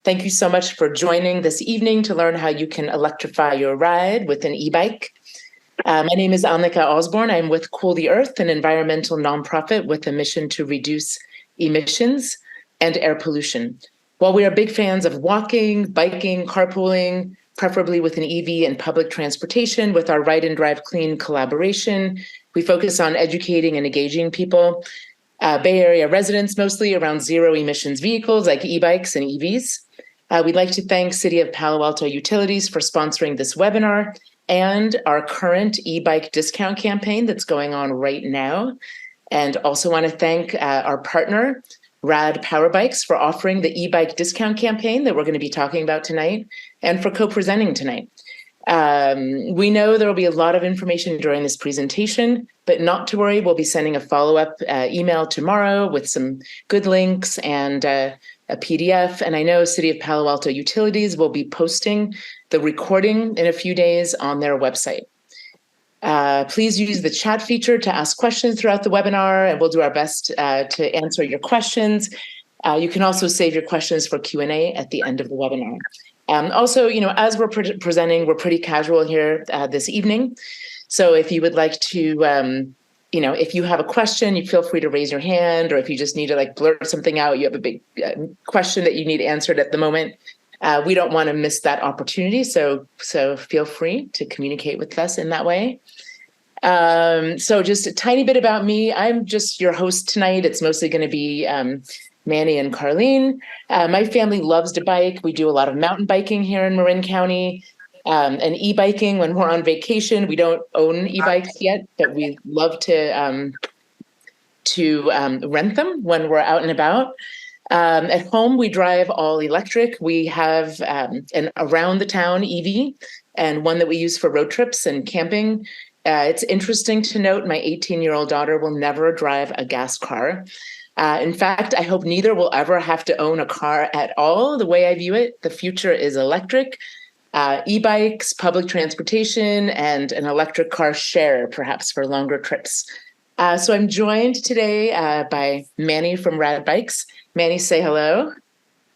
Thank you so much for joining this evening to learn how you can electrify your ride with an e-bike. My name is Annika Osborne. I'm with Cool the Earth, an environmental nonprofit with a mission to reduce emissions and air pollution. While we are big fans of walking, biking, carpooling, preferably with an EV and public transportation with our Ride and Drive Clean collaboration, we focus on educating and engaging people, Bay Area residents mostly, around zero emissions vehicles like e-bikes and EVs. We'd like to thank City of Palo Alto Utilities for sponsoring this webinar and our current e-bike discount campaign that's going on right now. And also want to thank our partner, Rad Power Bikes, for offering the e-bike discount campaign that we're going to be talking about tonight and for co-presenting tonight. We know there will be a lot of information during this presentation, but not to worry, we'll be sending a follow-up email tomorrow with some good links and a PDF. And I know City of Palo Alto Utilities will be posting the recording in a few days on their website. Please use the chat feature to ask questions throughout the webinar, and we'll do our best to answer your questions. You can also save your questions for Q&A at the end of the webinar. Also, as we're presenting, we're pretty casual here this evening. So if you would like to, if you have a question, you feel free to raise your hand, or if you just need to blurt something out, you have a big question that you need answered at the moment. We don't want to miss that opportunity. So feel free to communicate with us in that way. So just a tiny bit about me. I'm just your host tonight. It's mostly going to be Manny and Carlene. My family loves to bike. We do a lot of mountain biking here in Marin County and e-biking when we're on vacation. We don't own e-bikes yet, but we love to rent them when we're out and about. At home, we drive all electric. We have an around the town EV and one that we use for road trips and camping. It's interesting to note my 18-year-old daughter will never drive a gas car. In fact, I hope neither will ever have to own a car at all. The way I view it, the future is electric, e-bikes, public transportation, and an electric car share, perhaps for longer trips. So I'm joined today by Manny from Rad Bikes. Manny, say hello.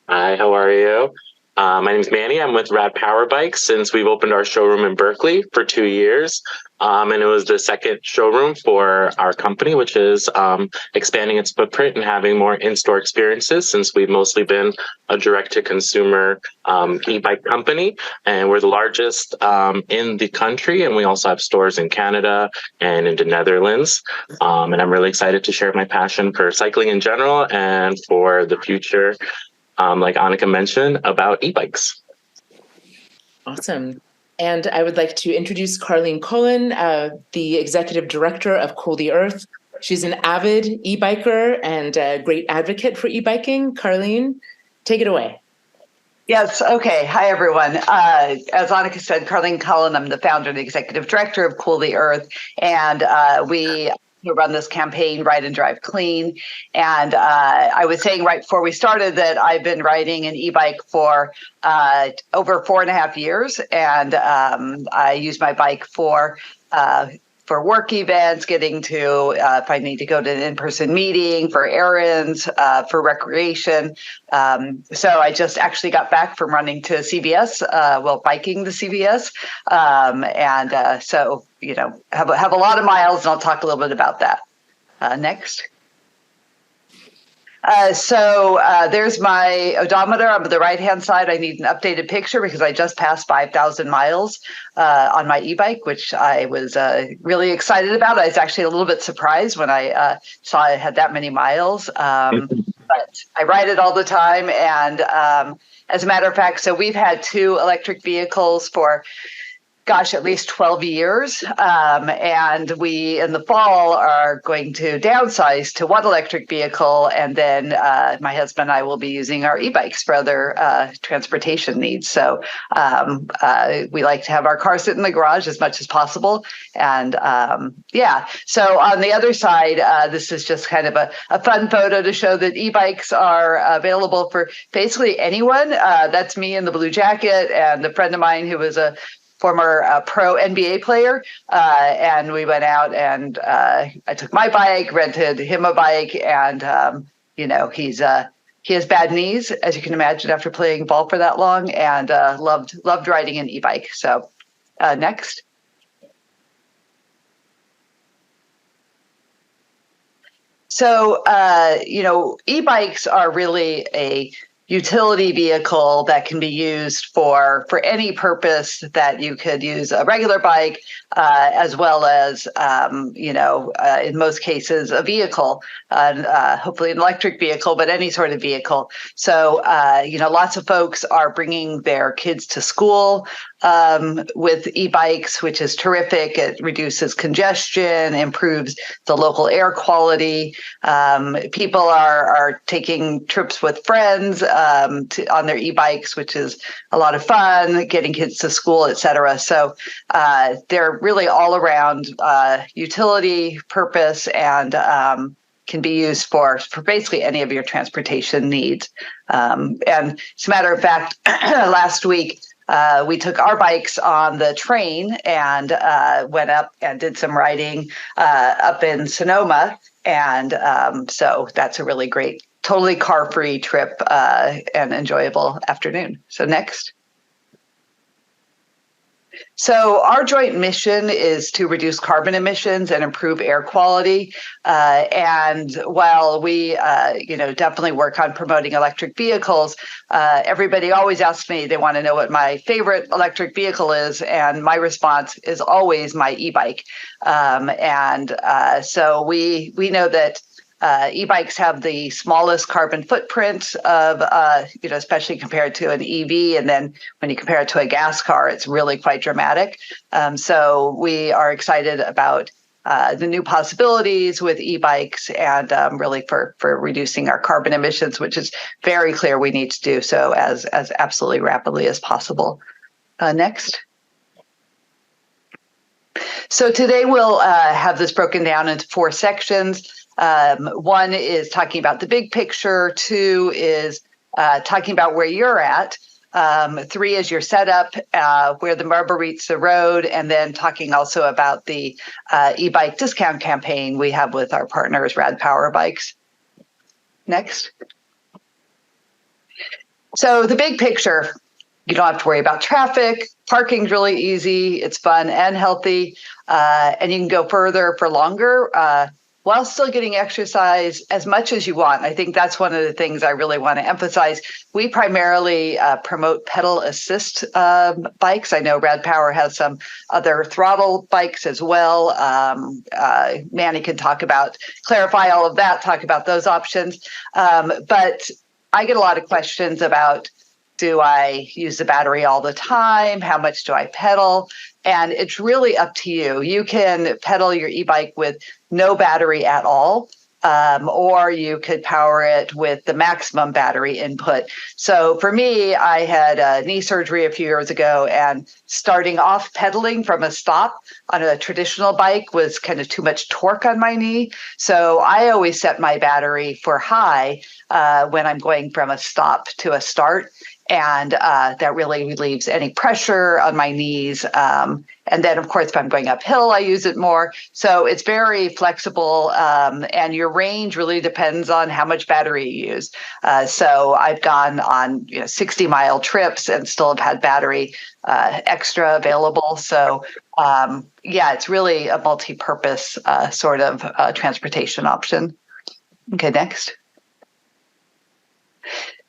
Hi, how are you? My name is Manny. I'm with Rad Power Bikes since we've opened our showroom in Berkeley for 2 years. And it was the second showroom for our company, which is expanding its footprint and having more in-store experiences since we've mostly been a direct-to-consumer e-bike company. And we're the largest in the country. And we also have stores in Canada and in the Netherlands. And I'm really excited to share my passion for cycling in general and for the future, like Annika mentioned, about e-bikes. Awesome. And I would like to introduce Carlene Cullen, the executive director of Cool the Earth. She's an avid e-biker and a great advocate for e-biking. Carlene, take it away. Yes. Okay. Hi, everyone. As Annika said, Carlene Cullen, I'm the founder and executive director of Cool the Earth. And we run this campaign, Ride and Drive Clean. And I was saying right before we started that I've been riding an e-bike for over 4.5 years. And I use my bike for work events, getting to, if I need to go to an in-person meeting, for errands, for recreation. So I just actually got back from running to CVS, biking to CVS. So, have a lot of miles, and I'll talk a little bit about that. Next. So there's my odometer on the right-hand side. I need an updated picture because I just passed 5,000 miles on my e-bike, which I was really excited about. I was actually a little bit surprised when I saw I had that many miles. But I ride it all the time. And as a matter of fact, so we've had 2 electric vehicles for at least 12 years. And we, in the fall, are going to downsize to 1 electric vehicle. And then my husband and I will be using our e-bikes for other transportation needs. So we like to have our car sit in the garage as much as possible. And so on the other side, this is just kind of a fun photo to show that e-bikes are available for basically anyone. That's me in the blue jacket and a friend of mine who was a former pro NBA player, and we went out and I took my bike, rented him a bike, and he's He has bad knees, as you can imagine, after playing ball for that long, and loved riding an e-bike. So next. So, e-bikes are really a utility vehicle that can be used for any purpose that you could use a regular bike, as well as, in most cases, a vehicle, hopefully an electric vehicle, but any sort of vehicle. So, lots of folks are bringing their kids to school with e-bikes, which is terrific. It reduces congestion, improves the local air quality. People are taking trips with friends on their e-bikes, which is a lot of fun, getting kids to school, et cetera. So they're really all around utility purpose, and can be used for basically any of your transportation needs. And as a matter of fact, last week, we took our bikes on the train and went up and did some riding up in Sonoma. And so that's a really great, totally car-free trip and enjoyable afternoon. So next. So our joint mission is to reduce carbon emissions and improve air quality. And while we, definitely work on promoting electric vehicles, everybody always asks me, they want to know what my favorite electric vehicle is. And my response is always my e-bike. So we know that e-bikes have the smallest carbon footprint of, especially compared to an EV. And then when you compare it to a gas car, it's really quite dramatic. So we are excited about the new possibilities with e-bikes, and really for reducing our carbon emissions, which is very clear we need to do so as absolutely rapidly as possible. Next. So today we'll have this broken down into 4 sections. 1 is talking about the big picture. 2 is talking about where you're at. 3 is your setup, where the rubber meets the road, and then talking also about the e-bike discount campaign we have with our partners, Rad Power Bikes. Next. So the big picture, you don't have to worry about traffic. Parking's really easy. It's fun and healthy, and you can go further for longer while still getting exercise as much as you want. I think that's one of the things I really want to emphasize. We primarily promote pedal assist bikes. I know Rad Power has some other throttle bikes as well. Manny can clarify all of that, talk about those options. But I get a lot of questions about, do I use the battery all the time? How much do I pedal? And it's really up to you. You can pedal your e-bike with no battery at all, or you could power it with the maximum battery input. So for me, I had knee surgery a few years ago, and starting off pedaling from a stop on a traditional bike was kind of too much torque on my knee. So I always set my battery for high when I'm going from a stop to a start. And that really relieves any pressure on my knees. And then, of course, if I'm going uphill, I use it more. So it's very flexible, and your range really depends on how much battery you use. So I've gone on 60-mile trips and still have had battery extra available. So it's really a multi-purpose sort of transportation option. Okay, next.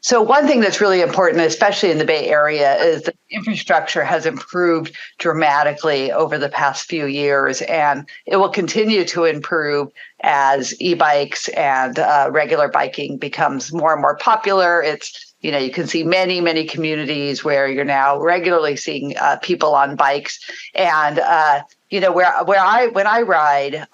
So one thing that's really important, especially in the Bay Area, is that infrastructure has improved dramatically over the past few years, and it will continue to improve as e-bikes and regular biking becomes more and more popular. It's, you can see many, many communities where you're now regularly seeing people on bikes. And, when I ride,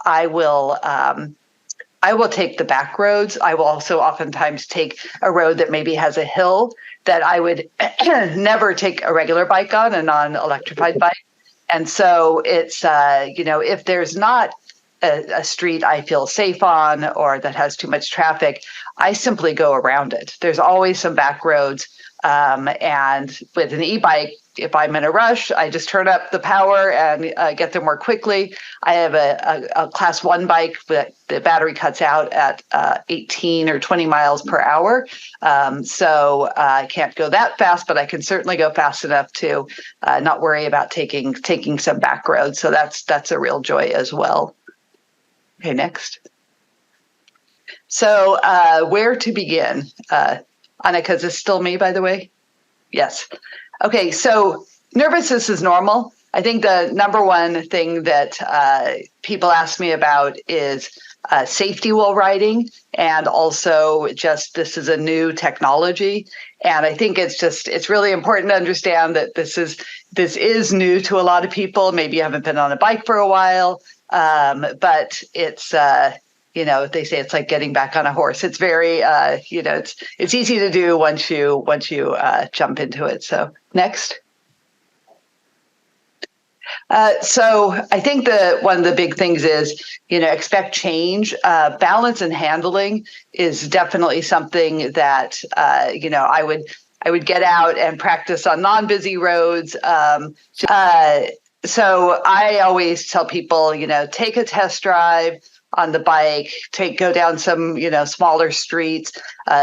I will take the back roads. I will also oftentimes take a road that maybe has a hill that I would never take a regular bike on, a non-electrified bike. And so it's, if there's not a street I feel safe on or that has too much traffic, I simply go around it. There's always some back roads. And with an e-bike, if I'm in a rush, I just turn up the power and get there more quickly. I have a class 1 bike that the battery cuts out at 18 or 20 miles per hour. So I can't go that fast, but I can certainly go fast enough to not worry about taking some back roads. So that's a real joy as well. Okay, next. So where to begin? Annika, is this still me, by the way? Yes. Okay, so nervousness is normal. I think the number one thing that people ask me about is safety while riding, and also just this is a new technology. And I think it's really important to understand that this is new to a lot of people. Maybe you haven't been on a bike for a while, but it's they say it's like getting back on a horse. It's very it's easy to do once you jump into it. So next. So I think one of the big things is, expect change. Balance and handling is definitely something that, I would get out and practice on non-busy roads. So I always tell people, take a test drive on the bike, go down some, smaller streets,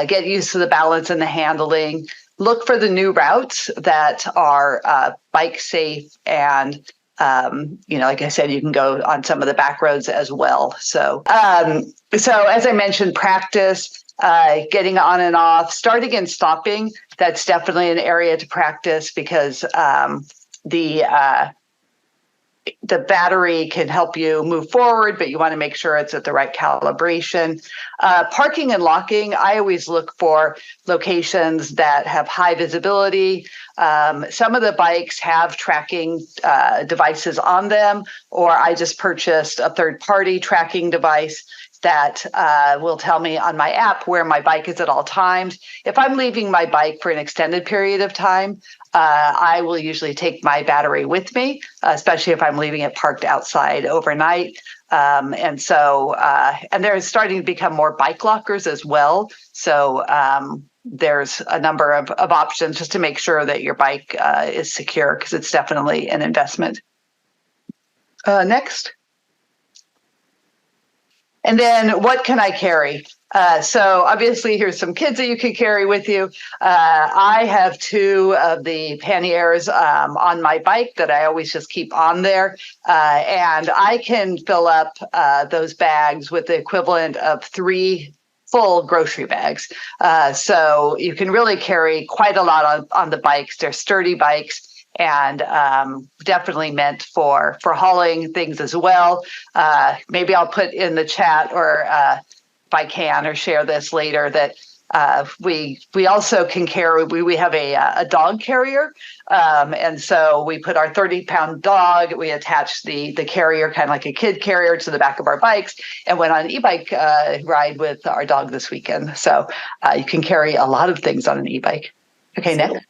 get used to the balance and the handling, look for the new routes that are bike safe, and like I said, you can go on some of the back roads as well. So as I mentioned, practice, getting on and off, starting and stopping. That's definitely an area to practice, because the battery can help you move forward, but you want to make sure it's at the right calibration. Parking and locking, I always look for locations that have high visibility. Some of the bikes have tracking devices on them, or I just purchased a third-party tracking device that will tell me on my app where my bike is at all times. If I'm leaving my bike for an extended period of time, I will usually take my battery with me, especially if I'm leaving it parked outside overnight. And there's starting to become more bike lockers as well. So there's a number of options just to make sure that your bike is secure, because it's definitely an investment. Next. And then what can I carry? So obviously here's some kids that you can carry with you. I have 2 of the panniers on my bike that I always just keep on there. And I can fill up those bags with the equivalent of 3 full grocery bags. So you can really carry quite a lot on the bikes. They're sturdy bikes, and definitely meant for hauling things as well. Maybe I'll put in the chat, or if I can, or share this later, that we also can carry, we have a dog carrier. And so we put our 30-pound dog, we attach the carrier, kind of like a kid carrier, to the back of our bikes, and went on an e-bike ride with our dog this weekend. So you can carry a lot of things on an e-bike. Okay, next.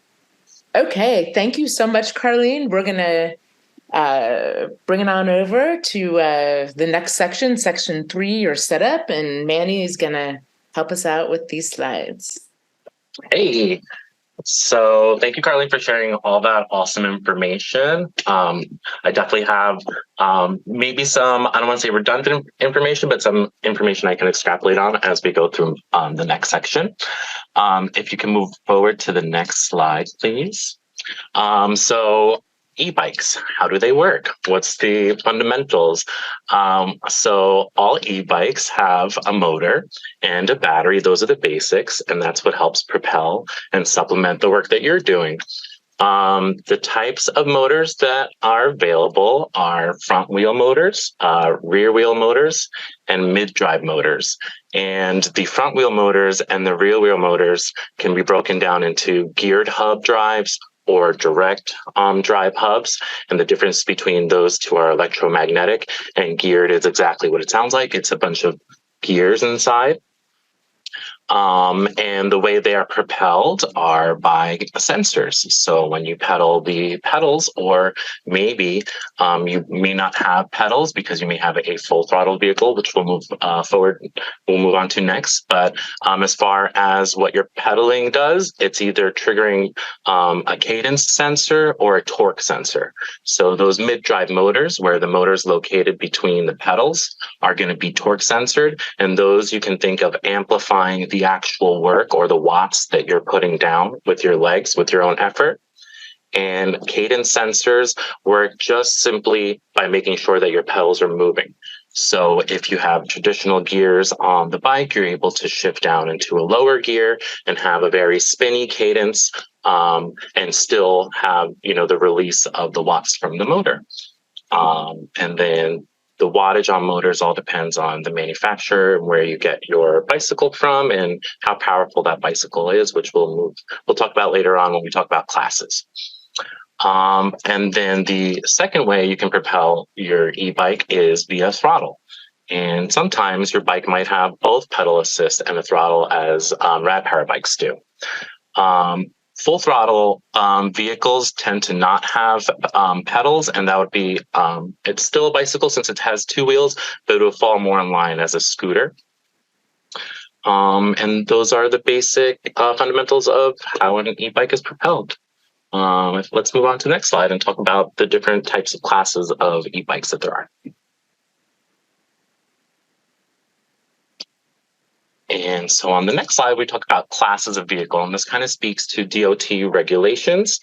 Okay, thank you so much, Carlene. We're going to bring it on over to the next section, section 3, your setup, and Manny is going to help us out with these slides. Hey, so thank you, Carlene, for sharing all that awesome information. I definitely have maybe some, I don't want to say redundant information, but some information I can extrapolate on as we go through the next section. If you can move forward to the next slide, please. So e-bikes, how do they work? What's the fundamentals? So all e-bikes have a motor and a battery. Those are the basics, and that's what helps propel and supplement the work that you're doing. The types of motors that are available are front wheel motors, rear wheel motors, and mid-drive motors. And the front wheel motors and the rear wheel motors can be broken down into geared hub drives or direct drive hubs. And the difference between those two are electromagnetic, and geared is exactly what it sounds like. It's a bunch of gears inside. And the way they are propelled are by sensors. So when you pedal the pedals, or maybe you may not have pedals because you may have a full throttle vehicle, which we'll move forward. We'll move on to next. But as far as what your pedaling does, it's either triggering a cadence sensor or a torque sensor. So those mid-drive motors, where the motor is located between the pedals, are going to be torque sensored, and those you can think of amplifying the actual work or the watts that you're putting down with your legs with your own effort. And cadence sensors work just simply by making sure that your pedals are moving. So if you have traditional gears on the bike, you're able to shift down into a lower gear and have a very spinny cadence, and still have, the release of the watts from the motor. And then the wattage on motors all depends on the manufacturer and where you get your bicycle from and how powerful that bicycle is, which we'll talk about later on when we talk about classes. And then the second way you can propel your e-bike is via throttle. And sometimes your bike might have both pedal assist and a throttle, as Rad Power bikes do. Full throttle vehicles tend to not have pedals, and that would be, it's still a bicycle since it has two wheels, but it will fall more in line as a scooter. And those are the basic fundamentals of how an e-bike is propelled. Let's move on to the next slide and talk about the different types of classes of e-bikes that there are. And so on the next slide, we talk about classes of vehicle, and this kind of speaks to DOT regulations.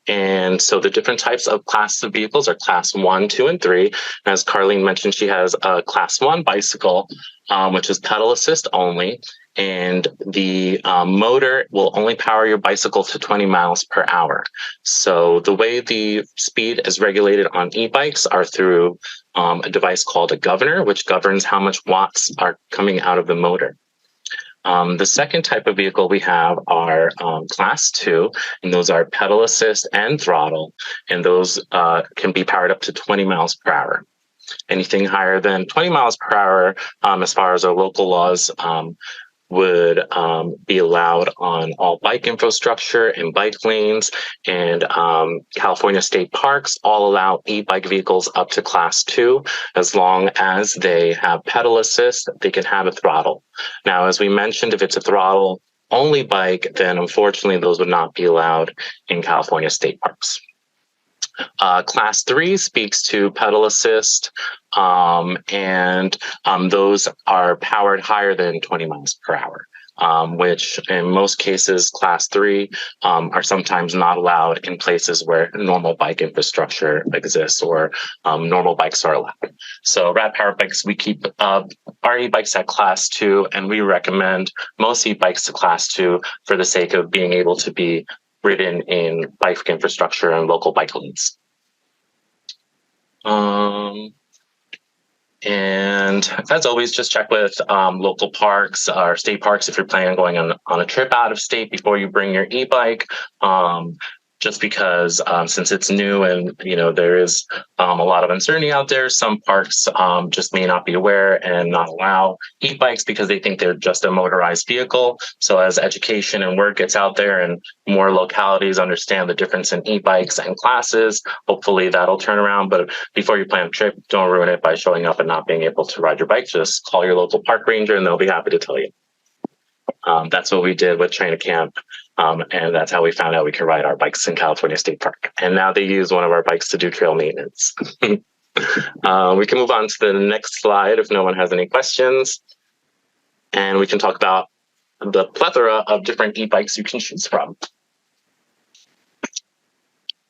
And so the different types of classes of vehicles are class 1, 2, and 3. As Carlene mentioned, she has a class 1 bicycle, which is pedal assist only. And the motor will only power your bicycle to 20 miles per hour. So the way the speed is regulated on e-bikes are through a device called a governor, which governs how much watts are coming out of the motor. The second type of vehicle we have are class 2, and those are pedal assist and throttle, and those can be powered up to 20 miles per hour. Anything higher than 20 miles per hour, as far as our local laws, would be allowed on all bike infrastructure and bike lanes, and California state parks all allow e-bike vehicles up to class 2 as long as they have pedal assist. They can have a throttle. Now, as we mentioned, if it's a throttle only bike, then unfortunately those would not be allowed in California state parks. Class 3 speaks to pedal assist, and those are powered higher than 20 miles per hour, which in most cases, class 3 are sometimes not allowed in places where normal bike infrastructure exists or normal bikes are allowed. So Rad Power Bikes, we keep our e-bikes at class 2, and we recommend most e-bikes to class 2 for the sake of being able to be ridden in bike infrastructure and local bike lanes. And as always, just check with local parks or state parks if you're planning on going on a trip out of state before you bring your e-bike. Just because since it's new and there is a lot of uncertainty out there, some parks just may not be aware and not allow e-bikes because they think they're just a motorized vehicle. So as education and word gets out there and more localities understand the difference in e-bikes and classes, hopefully that'll turn around. But before you plan a trip, don't ruin it by showing up and not being able to ride your bike. Just call your local park ranger and they'll be happy to tell you. That's what we did with Train a Camp. And that's how we found out we could ride our bikes in California State Park. And now they use one of our bikes to do trail maintenance. We can move on to the next slide if no one has any questions. And we can talk about the plethora of different e-bikes you can choose from.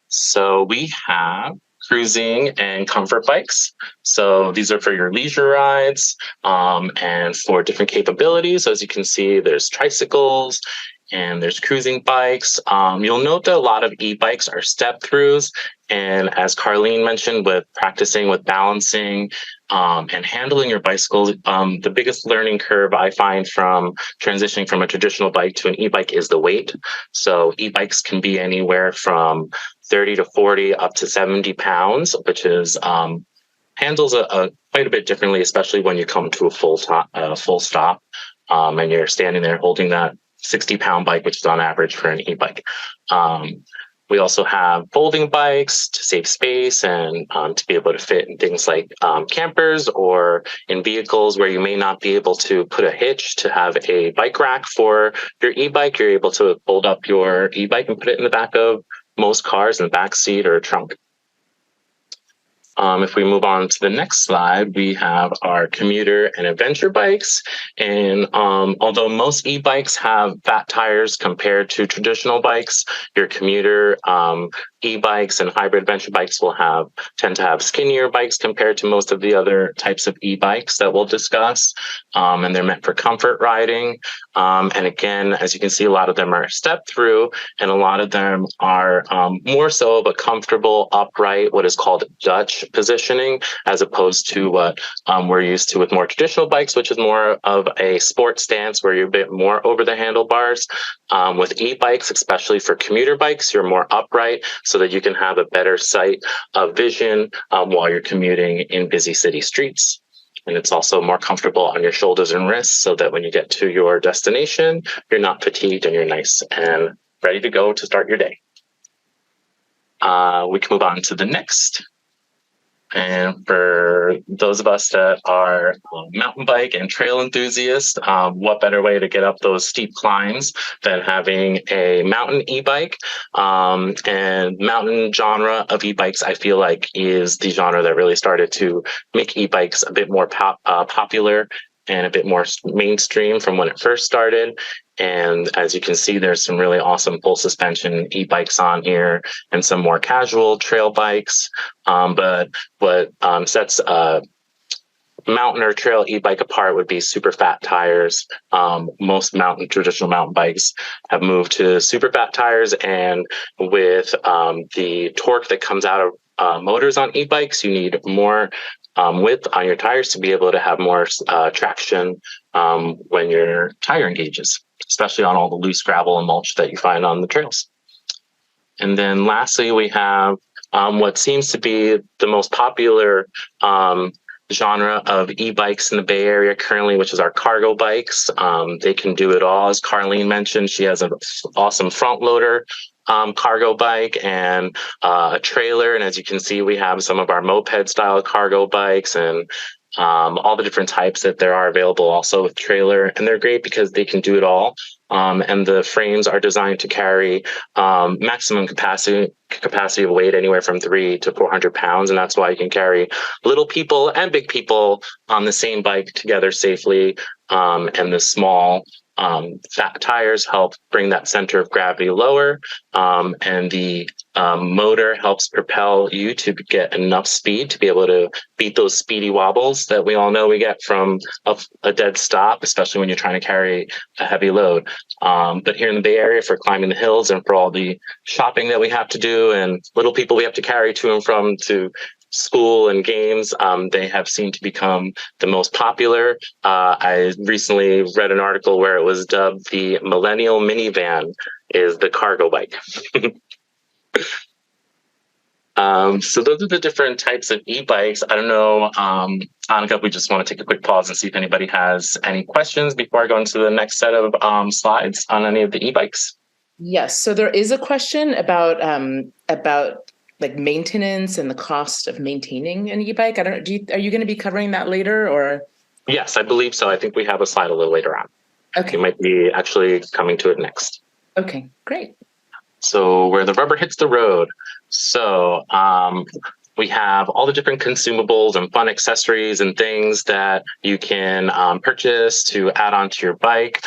So we have cruising and comfort bikes. So these are for your leisure rides and for different capabilities. As you can see, there's tricycles and there's cruising bikes. You'll note that a lot of e-bikes are step-throughs. And as Carlene mentioned, with practicing with balancing and handling your bicycle, the biggest learning curve I find from transitioning from a traditional bike to an e-bike is the weight. So e-bikes can be anywhere from 30 to 40 up to 70 pounds, which is handles quite a bit differently, especially when you come to a full stop. and you're standing there holding that 60-pound bike, which is on average for an e-bike. We also have folding bikes to save space and to be able to fit in things like campers or in vehicles where you may not be able to put a hitch to have a bike rack for your e-bike. You're able to fold up your e-bike and put it in the back of most cars in the back seat or trunk. If we move on to the next slide, we have our commuter and adventure bikes. And although most e-bikes have fat tires compared to traditional bikes, your commuter e-bikes and hybrid adventure bikes will tend to have skinnier bikes compared to most of the other types of e-bikes that we'll discuss. And they're meant for comfort riding. And again, as you can see, a lot of them are step through, and a lot of them are more so of a comfortable, upright, what is called Dutch positioning, as opposed to what we're used to with more traditional bikes, which is more of a sport stance where you're a bit more over the handlebars. With e-bikes, especially for commuter bikes, you're more upright so that you can have a better sight of vision while you're commuting in busy city streets. And it's also more comfortable on your shoulders and wrists so that when you get to your destination, you're not fatigued and you're nice and ready to go to start your day. We can move on to the next. And for those of us that are mountain bike and trail enthusiasts, what better way to get up those steep climbs than having a mountain e-bike? And mountain genre of e-bikes, I feel like, is the genre that really started to make e-bikes a bit more popular and a bit more mainstream from when it first started. And as you can see, there's some really awesome full suspension e-bikes on here and some more casual trail bikes. But what sets a mountain or trail e-bike apart would be super fat tires. Most traditional mountain bikes have moved to super fat tires, and with the torque that comes out of motors on e-bikes, you need more width on your tires to be able to have more traction when your tire engages, especially on all the loose gravel and mulch that you find on the trails. And then lastly, we have what seems to be the most popular genre of e-bikes in the Bay Area currently, which is our cargo bikes. They can do it all. As Carlene mentioned, she has an awesome front loader cargo bike and a trailer. And as you can see, we have some of our moped style cargo bikes and all the different types that there are available also with trailer. And they're great because they can do it all. And the frames are designed to carry maximum capacity of weight anywhere from 300 to 400 pounds. And that's why you can carry little people and big people on the same bike together safely. And the small fat tires help bring that center of gravity lower, and the motor helps propel you to get enough speed to be able to beat those speedy wobbles that we all know we get from a dead stop, especially when you're trying to carry a heavy load. But here in the Bay Area, for climbing the hills and for all the shopping that we have to do and little people we have to carry to and from to school and games, they have seemed to become the most popular. I recently read an article where it was dubbed the millennial minivan is the cargo bike. So those are the different types of e-bikes. I don't know, Annika, we just want to take a quick pause and see if anybody has any questions before I go into the next set of slides on any of the e-bikes. Yes. So there is a question about like maintenance and the cost of maintaining an e-bike. I don't know. Are you going to be covering that later, or? Yes, I believe so. I think we have a slide a little later on. Okay. You might be actually coming to it next. Okay, great. So where the rubber hits the road. So we have all the different consumables and fun accessories and things that you can purchase to add onto your bike,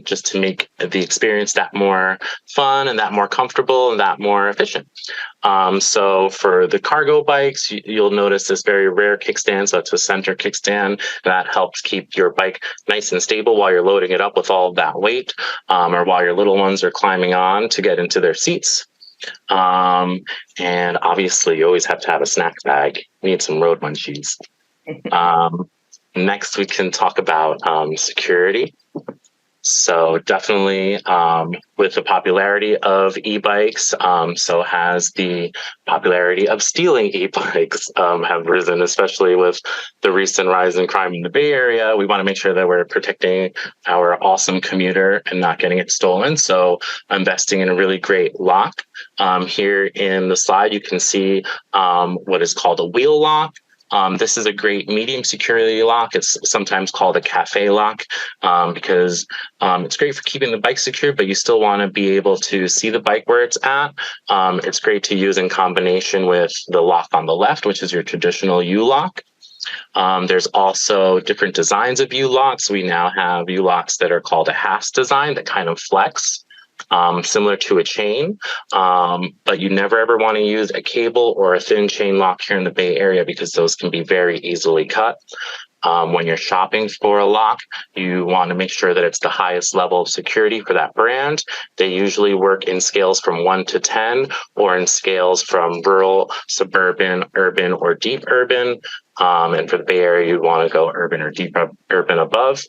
just to make the experience that more fun and that more comfortable and that more efficient. So for the cargo bikes, you'll notice this very rare kickstand. So it's a center kickstand that helps keep your bike nice and stable while you're loading it up with all of that weight, or while your little ones are climbing on to get into their seats. And obviously you always have to have a snack bag. You need some road munchies. Next, we can talk about security. So definitely, with the popularity of e-bikes, so has the popularity of stealing e-bikes have risen, especially with the recent rise in crime in the Bay Area. We want to make sure that we're protecting our awesome commuter and not getting it stolen. So investing in a really great lock. Here in the slide, you can see what is called a wheel lock. This is a great medium security lock. It's sometimes called a cafe lock because it's great for keeping the bike secure, but you still want to be able to see the bike where it's at. It's great to use in combination with the lock on the left, which is your traditional U-lock. There's also different designs of U-locks. We now have U-locks that are called a hasp design that kind of flex. Similar to a chain, but you never ever want to use a cable or a thin chain lock here in the Bay Area because those can be very easily cut. When you're shopping for a lock, you want to make sure that it's the highest level of security for that brand. They usually work in scales from 1 to 10 or in scales from rural, suburban, urban, or deep urban. And for the Bay Area, you'd want to go urban or deep urban above.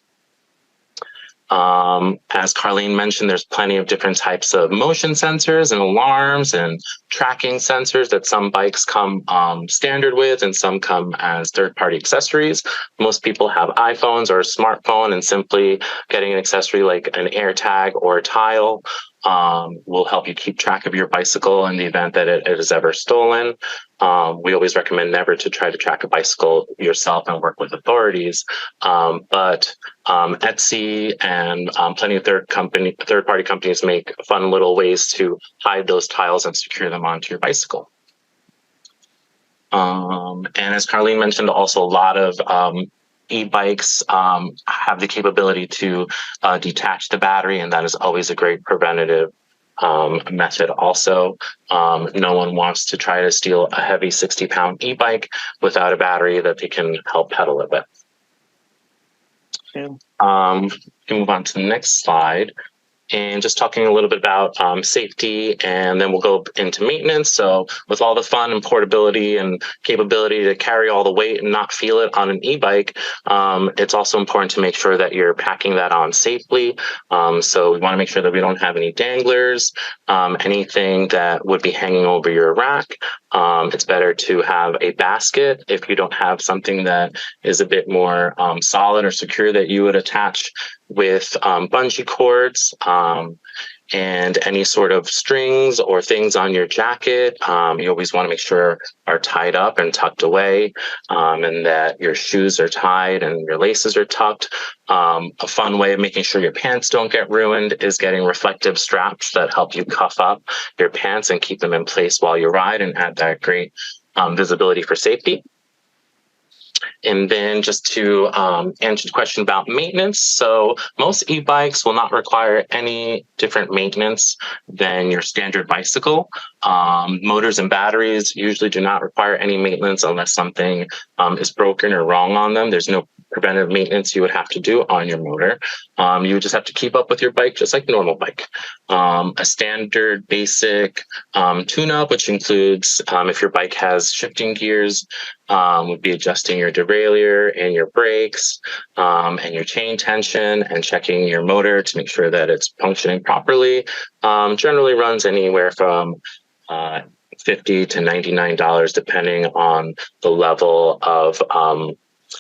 As Carlene mentioned, there's plenty of different types of motion sensors and alarms and tracking sensors that some bikes come standard with and some come as third-party accessories. Most people have iPhones or a smartphone, and simply getting an accessory like an AirTag or a tile will help you keep track of your bicycle in the event that it is ever stolen. We always recommend never to try to track a bicycle yourself and work with authorities. But Etsy and plenty of third-party companies make fun little ways to hide those tiles and secure them onto your bicycle. And as Carlene mentioned, also a lot of e-bikes have the capability to detach the battery, and that is always a great preventative method. Also, no one wants to try to steal a heavy 60-pound e-bike without a battery that they can help pedal it with. Yeah. We can move on to the next slide. And just talking a little bit about safety, and then we'll go into maintenance. So with all the fun and portability and capability to carry all the weight and not feel it on an e-bike, it's also important to make sure that you're packing that on safely. So we want to make sure that we don't have any danglers, anything that would be hanging over your rack. It's better to have a basket if you don't have something that is a bit more solid or secure that you would attach with bungee cords and any sort of strings or things on your jacket. You always want to make sure are tied up and tucked away, and that your shoes are tied and your laces are tucked. A fun way of making sure your pants don't get ruined is getting reflective straps that help you cuff up your pants and keep them in place while you ride and add that great visibility for safety. And then just to answer the question about maintenance. So most e-bikes will not require any different maintenance than your standard bicycle. Motors and batteries usually do not require any maintenance unless something is broken or wrong on them. There's no preventive maintenance you would have to do on your motor. You would just have to keep up with your bike just like a normal bike. A standard basic tune-up, which includes if your bike has shifting gears, would be adjusting your derailleur and your brakes and your chain tension and checking your motor to make sure that it's functioning properly. Generally runs anywhere from $50 to $99 depending on the level of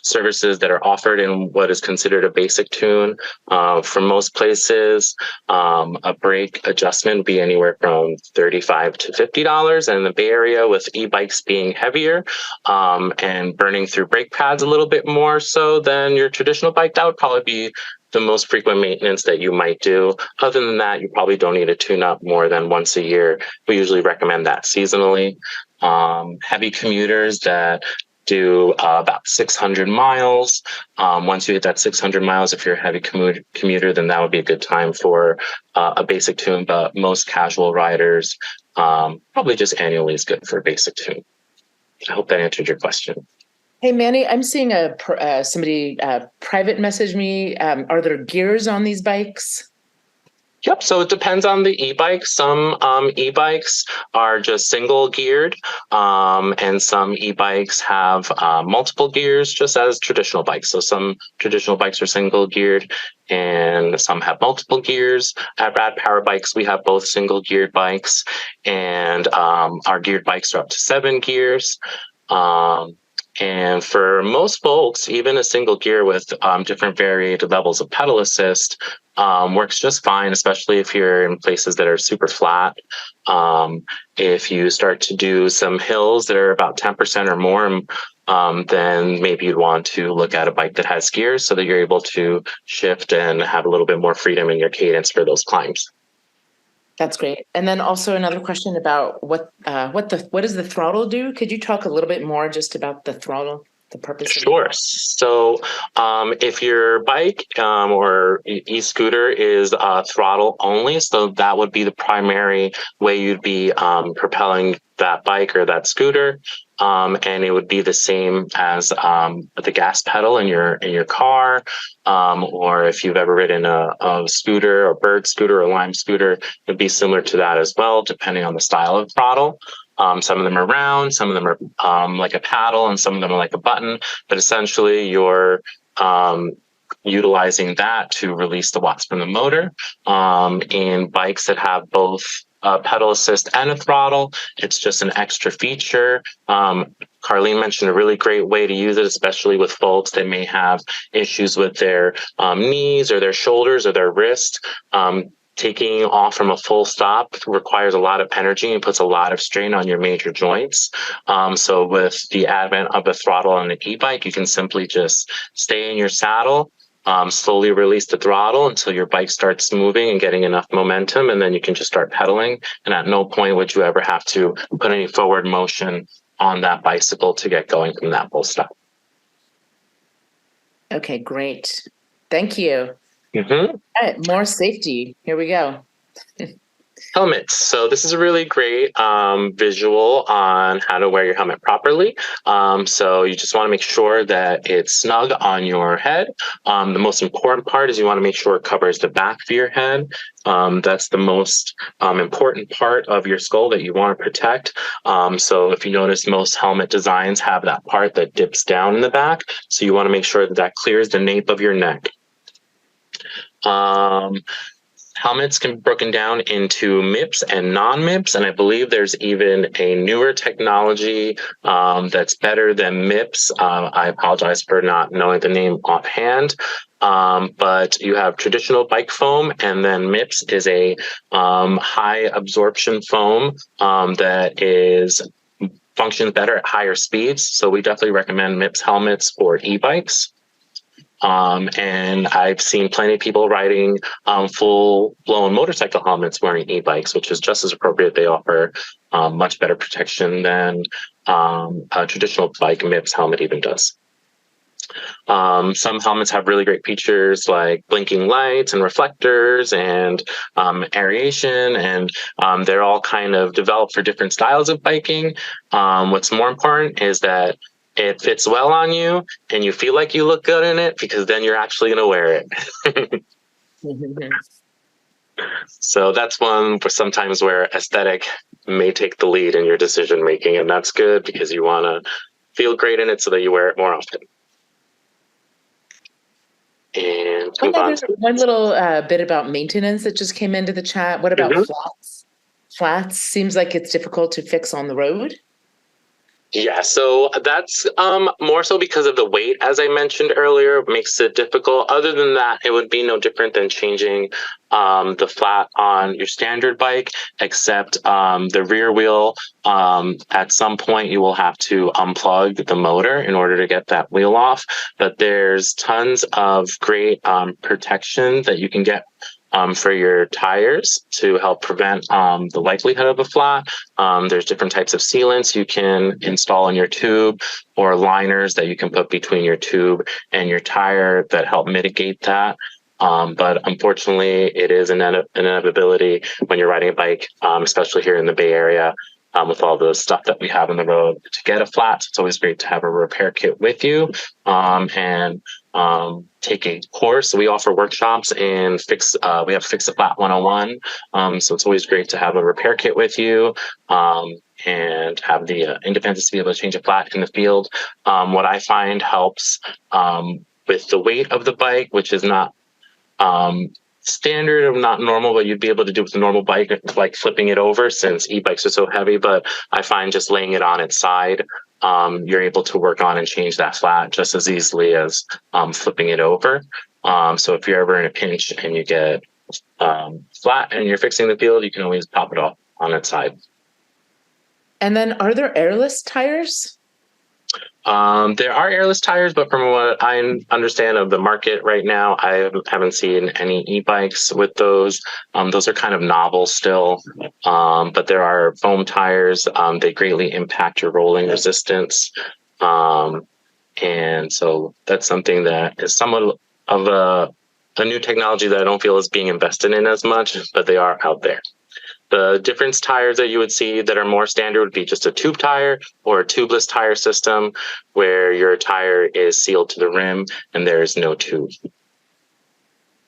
services that are offered in what is considered a basic tune. For most places, a brake adjustment would be anywhere from $35 to $50. And in the Bay Area, with e-bikes being heavier and burning through brake pads a little bit more so than your traditional bike, that would probably be the most frequent maintenance that you might do. Other than that, you probably don't need a tune-up more than once a year. We usually recommend that seasonally. Heavy commuters that do about 600 miles. Once you hit that 600 miles, if you're a heavy commuter, then that would be a good time for a basic tune. But most casual riders, probably just annually is good for a basic tune. I hope that answered your question. Hey, Manny, I'm seeing somebody private message me. Are there gears on these bikes? Yep. So it depends on the e-bike. Some e-bikes are just single geared, and some e-bikes have multiple gears, just as traditional bikes. So some traditional bikes are single geared, and some have multiple gears. At Rad Power Bikes, we have both single geared bikes, and our geared bikes are up to 7 gears. And for most folks, even a single gear with different varied levels of pedal assist works just fine, especially if you're in places that are super flat. If you start to do some hills that are about 10% or more, then maybe you'd want to look at a bike that has gears so that you're able to shift and have a little bit more freedom in your cadence for those climbs. That's great. And then also another question about what does the throttle do? Could you talk a little bit more just about the throttle, the purpose? Sure. So if your bike or e-scooter is throttle only, so that would be the primary way you'd be propelling that bike or that scooter. And it would be the same as the gas pedal in your car, or if you've ever ridden a scooter, a bird scooter, or a lime scooter, it'd be similar to that as well, depending on the style of throttle. Some of them are round, some of them are like a paddle, and some of them are like a button. But essentially, you're utilizing that to release the watts from the motor. In bikes that have both pedal assist and a throttle, it's just an extra feature. Carlene mentioned a really great way to use it, especially with folks that may have issues with their knees or their shoulders or their wrist. Taking off from a full stop requires a lot of energy and puts a lot of strain on your major joints. So with the advent of a throttle on an e-bike, you can simply just stay in your saddle, slowly release the throttle until your bike starts moving and getting enough momentum, and then you can just start pedaling. And at no point would you ever have to put any forward motion on that bicycle to get going from that full stop. Okay, great. Thank you. Mm-hmm. All right, more safety. Here we go. Helmets. So this is a really great visual on how to wear your helmet properly. So you just want to make sure that it's snug on your head. The most important part is you want to make sure it covers the back of your head. That's the most important part of your skull that you want to protect. So if you notice, most helmet designs have that part that dips down in the back. So you want to make sure that that clears the nape of your neck. Helmets can be broken down into MIPS and non-MIPS, and I believe there's even a newer technology that's better than MIPS. I apologize for not knowing the name offhand, but you have traditional bike foam, and then MIPS is a high absorption foam that functions better at higher speeds. So we definitely recommend MIPS helmets for e-bikes. And I've seen plenty of people riding full-blown motorcycle helmets wearing e-bikes, which is just as appropriate. They offer much better protection than a traditional bike MIPS helmet even does. Some helmets have really great features like blinking lights and reflectors and aeration, and they're all kind of developed for different styles of biking. What's more important is that it fits well on you and you feel like you look good in it, because then you're actually going to wear it. So that's one for sometimes where aesthetic may take the lead in your decision making, and that's good because you want to feel great in it so that you wear it more often. And one little bit about maintenance that just came into the chat. What about flats? Flats seems like it's difficult to fix on the road. Yeah, so that's more so because of the weight, as I mentioned earlier, makes it difficult. Other than that, it would be no different than changing the flat on your standard bike, except the rear wheel, at some point you will have to unplug the motor in order to get that wheel off. But there's tons of great protection that you can get for your tires to help prevent the likelihood of a flat. There's different types of sealants you can install in your tube, or liners that you can put between your tube and your tire that help mitigate that. But unfortunately, it is an inevitability when you're riding a bike, especially here in the Bay Area. with all the stuff that we have on the road to get a flat. So it's always great to have a repair kit with you, and take a course. So we offer workshops and we have Fix a Flat 101. So it's always great to have a repair kit with you, and have the independence to be able to change a flat in the field. What I find helps with the weight of the bike, which is not standard or not normal, but you'd be able to do with a normal bike, like flipping it over, since e-bikes are so heavy. But I find just laying it on its side, you're able to work on and change that flat just as easily as flipping it over. So if you're ever in a pinch and you get flat and you're fixing the field, you can always pop it off on its side. And then are there airless tires? There are airless tires, but from what I understand of the market right now, I haven't seen any e-bikes with those. Those are kind of novel still, but there are foam tires. They greatly impact your rolling resistance. And so that's something that is somewhat of a new technology that I don't feel is being invested in as much, but they are out there. The difference tires that you would see that are more standard would be just a tube tire or a tubeless tire system, where your tire is sealed to the rim and there is no tube.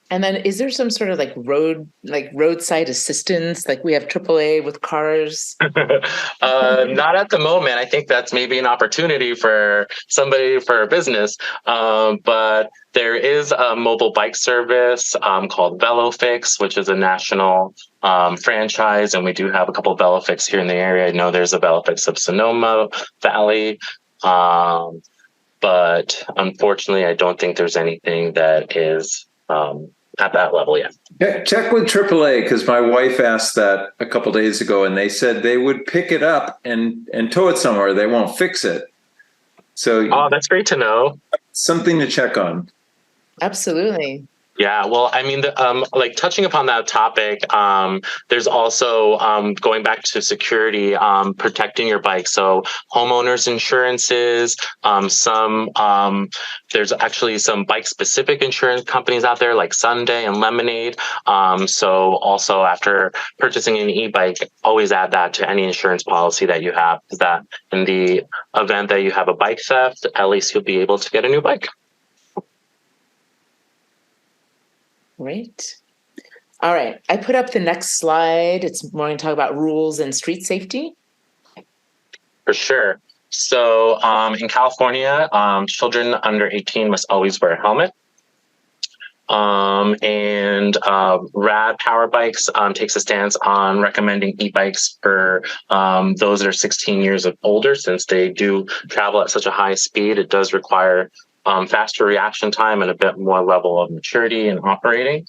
And then is there some sort of roadside assistance? Like we have AAA with cars? Not at the moment. I think that's maybe an opportunity for somebody for a business. But there is a mobile bike service called VeloFix, which is a national franchise. And we do have a couple of VeloFix here in the area. I know there's a VeloFix of Sonoma Valley. But unfortunately, I don't think there's anything that is at that level yet. Check with AAA, because my wife asked that a couple days ago, and they said they would pick it up and tow it somewhere. They won't fix it. So, that's great to know. Something to check on. Absolutely. Yeah, well, I mean, touching upon that topic, there's also going back to security, protecting your bike. So homeowners insurances, there's actually some bike specific insurance companies out there like Sunday and Lemonade. So also after purchasing an e-bike, always add that to any insurance policy that you have, because that in the event that you have a bike theft, at least you'll be able to get a new bike. Great. All right. I put up the next slide. We're going to talk about rules and street safety. For sure. So in California, children under 18 must always wear a helmet. And Rad Power Bikes takes a stance on recommending e-bikes for those that are 16 years or older, since they do travel at such a high speed. It does require faster reaction time and a bit more level of maturity in operating.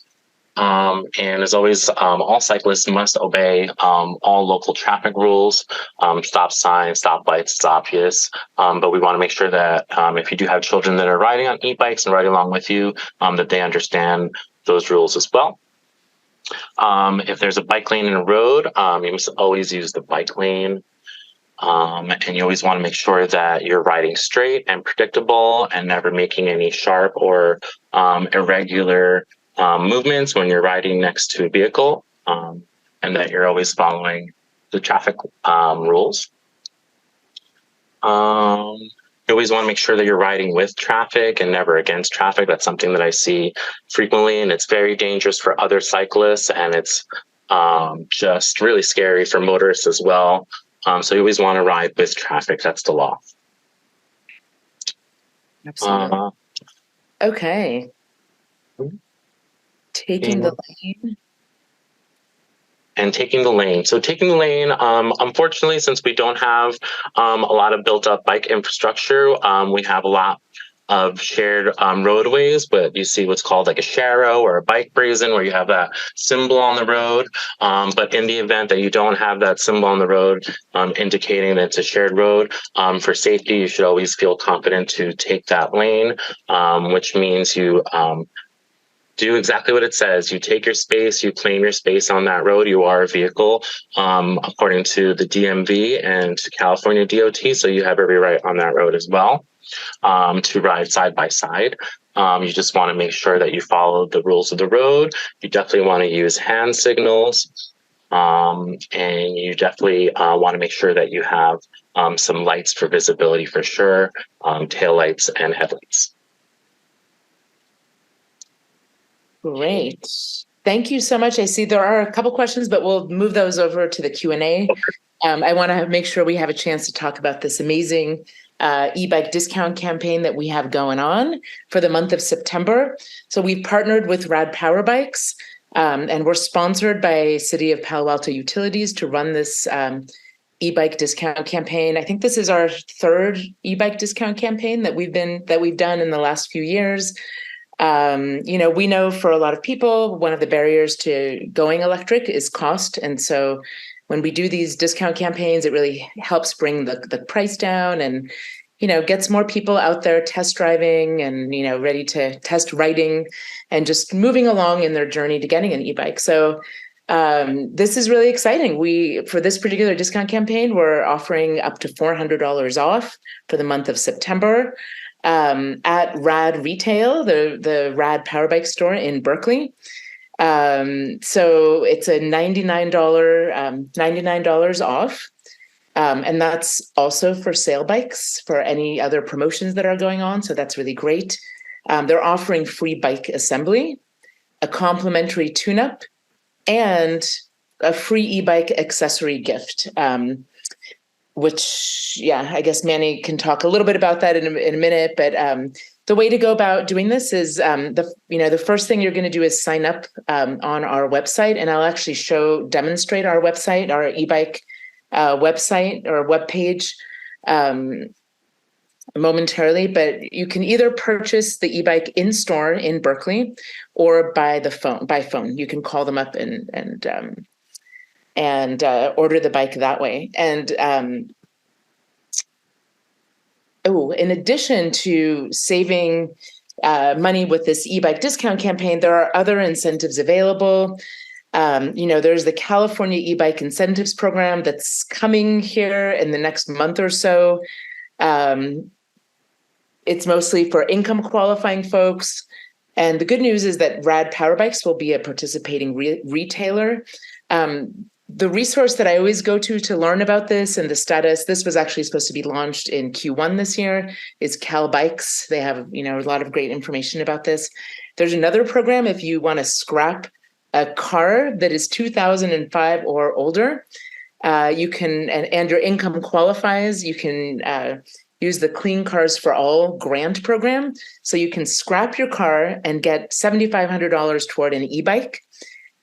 And as always, all cyclists must obey all local traffic rules, stop signs, stop lights, it's obvious. But we want to make sure that if you do have children that are riding on e-bikes and riding along with you, that they understand those rules as well. If there's a bike lane in a road, you must always use the bike lane. And you always want to make sure that you're riding straight and predictable and never making any sharp or irregular movements when you're riding next to a vehicle, and that you're always following the traffic rules. You always want to make sure that you're riding with traffic and never against traffic. That's something that I see frequently, and it's very dangerous for other cyclists, and it's just really scary for motorists as well. So you always want to ride with traffic. That's the law. Absolutely. Okay. Taking the lane. And taking the lane. So taking the lane, unfortunately, since we don't have a lot of built up bike infrastructure, we have a lot of shared roadways, but you see what's called like a sharrow or a bike brazen, where you have that symbol on the road. But in the event that you don't have that symbol on the road indicating that it's a shared road, for safety, you should always feel confident to take that lane, which means you do exactly what it says. You take your space, you claim your space on that road. You are a vehicle, according to the DMV and to California DOT. So you have every right on that road as well, to ride side by side. You just want to make sure that you follow the rules of the road. You definitely want to use hand signals. And you definitely want to make sure that you have some lights for visibility for sure, tail lights and headlights. Great. Thank you so much. I see there are a couple questions, but we'll move those over to the Q&A. I want to make sure we have a chance to talk about this amazing e-bike discount campaign that we have going on for the month of September. So we've partnered with Rad Power Bikes, and we're sponsored by City of Palo Alto Utilities to run this e-bike discount campaign. I think this is our third e-bike discount campaign that we've done in the last few years. We know for a lot of people, one of the barriers to going electric is cost. And so when we do these discount campaigns, it really helps bring the price down and, gets more people out there test driving and, ready to test riding and just moving along in their journey to getting an e-bike. So this is really exciting. For this particular discount campaign, we're offering up to $400 off for the month of September. At Rad Retail, the Rad Power Bike store in Berkeley. So it's a $99 off. And that's also for sale bikes for any other promotions that are going on. So that's really great. They're offering free bike assembly, a complimentary tune-up, and a free e-bike accessory gift. Which, I guess Manny can talk a little bit about that in a minute. But the way to go about doing this is the first thing you're going to do is sign up on our website, and I'll actually demonstrate our website, our e-bike website or webpage momentarily. But you can either purchase the e-bike in store in Berkeley or by phone. You can call them up and order the bike that way. And in addition to saving money with this e-bike discount campaign, there are other incentives available. There's the California e-bike incentives program that's coming here in the next month or so. It's mostly for income qualifying folks. And the good news is that Rad Power Bikes will be a participating retailer. The resource that I always go to learn about this and the status, this was actually supposed to be launched in Q1 this year, is Cal Bikes. They have, a lot of great information about this. There's another program if you want to scrap a car that is 2005 or older. You can, and your income qualifies, you can use the Clean Cars for All grant program. So you can scrap your car and get $7,500 toward an e-bike.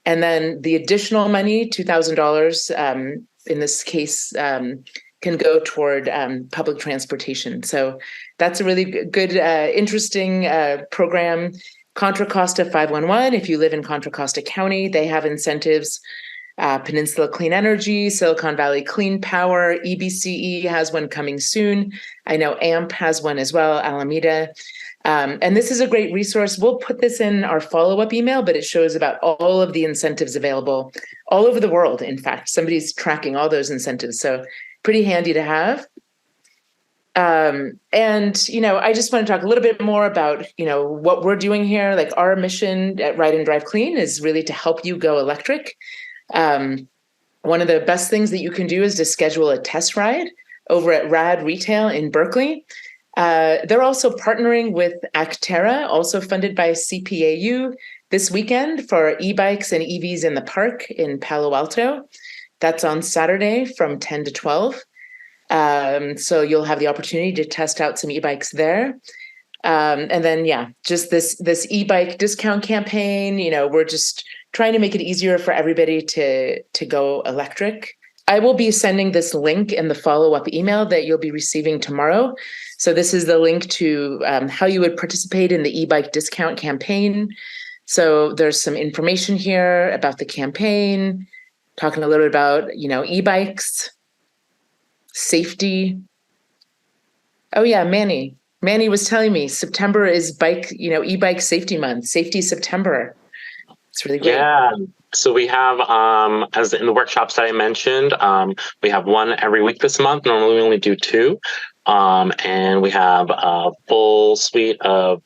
And then the additional money, $2,000 in this case, can go toward public transportation. So that's a really good, interesting program. Contra Costa 511, if you live in Contra Costa County, they have incentives. Peninsula Clean Energy, Silicon Valley Clean Power, EBCE has one coming soon. I know AMP has one as well, Alameda. And this is a great resource. We'll put this in our follow-up email, but it shows about all of the incentives available all over the world. In fact, somebody's tracking all those incentives. So pretty handy to have. And, I just want to talk a little bit more about, what we're doing here. Like our mission at Ride and Drive Clean is really to help you go electric. One of the best things that you can do is to schedule a test ride over at Rad Retail in Berkeley. They're also partnering with Actera, also funded by CPAU, this weekend for e-bikes and EVs in the park in Palo Alto. That's on Saturday from 10 to 12. So you'll have the opportunity to test out some e-bikes there. And then, just this e-bike discount campaign, we're just trying to make it easier for everybody to go electric. I will be sending this link in the follow-up email that you'll be receiving tomorrow. So this is the link to how you would participate in the e-bike discount campaign. So there's some information here about the campaign, talking a little bit about, e-bikes, safety. Oh yeah, Manny was telling me September is e-bike safety month, Safety September. It's really great. Yeah. So we have, as in the workshops that I mentioned, we have one every week this month. Normally we only do two. And we have a full suite of